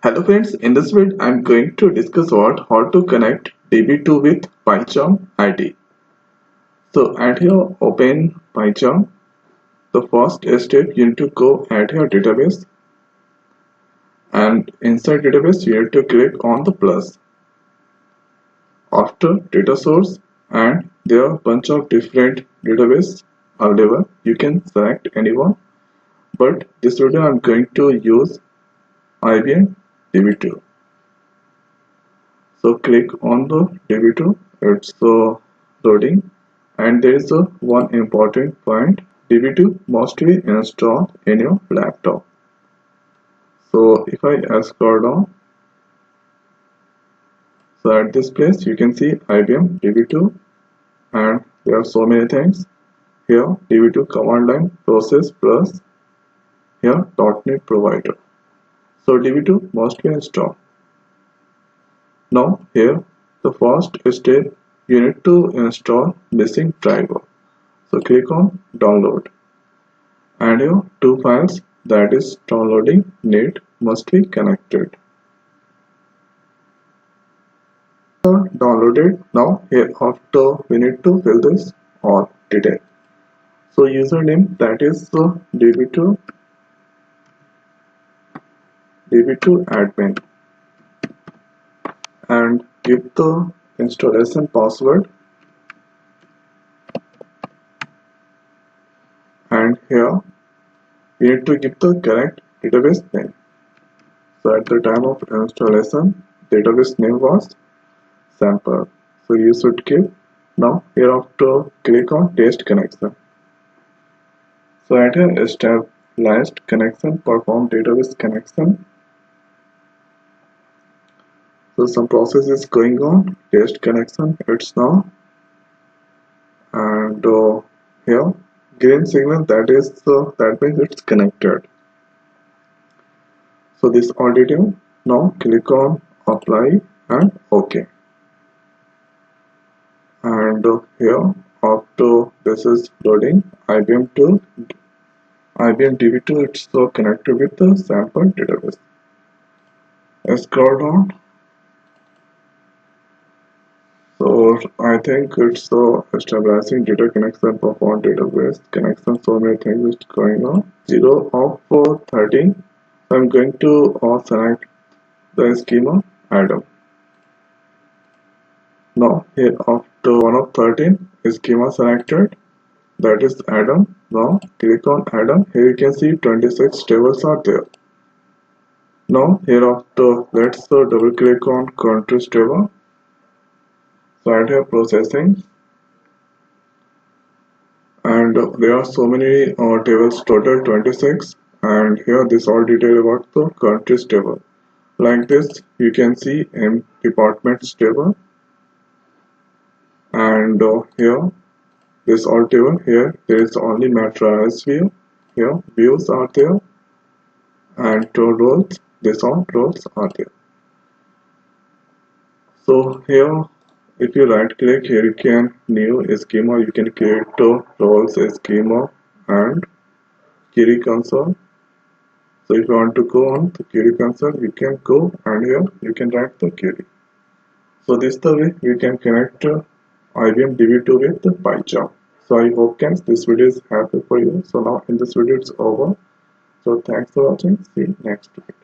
Hello friends, in this video I'm going to discuss about how to connect DB2 with PyCharm IDE. So at here open PyCharm. The first step you need to go at your database, and inside database you need to click on the plus. After data source, and there are a bunch of different database available. You can select anyone, but this video I'm going to use IBM DB2. So click on the DB2, it's loading, and there is one important point. DB2 must be installed in your laptop. So if I scroll down, so at this place you can see IBM DB2, and there are so many things here. DB2 command line process plus here .NET provider. So DB2 must be installed. Now here the first step, you need to install missing driver. So click on download, and your two files that is downloading must be connected. Downloaded. Now here after we need to fill this all detail. So username that is DB2 admin, and give the installation password, and here we need to give the correct database name. So at the time of installation, database name was sample, so you should give. Now hereafter click on test connection. So at here established connection, perform database connection. So some process is going on, test connection, it's now, and here green signal, that is that means it's connected. So this all detail. Now click on apply and OK. And here after this is loading, IBM DB2, it's connected with the sample database. Scroll down. So I think it's establishing data connection, perform database connection, so many things is going on. 0 of 13. I'm going to select the schema Adam. Now here after 1 of 13 schema selected, that is Adam. Now click on Adam. Here you can see 26 tables are there. Now hereafter let's double click on countries table. So right here processing, and there are so many tables, total 26, and here this all detail about the countries table. Like this you can see in departments table, and here this all table. Here there is only matrix view. Here views are there, and roles, this all roles are there. So here if you right click, here you can new schema, you can create roles schema and query console. So if you want to go on the query console, you can go, and here you can write the query. So this is the way you can connect IBM DB2 with the PyCharm. So I hope guys this video is helpful for you. So now in this video it's over. So thanks for watching. See you next week.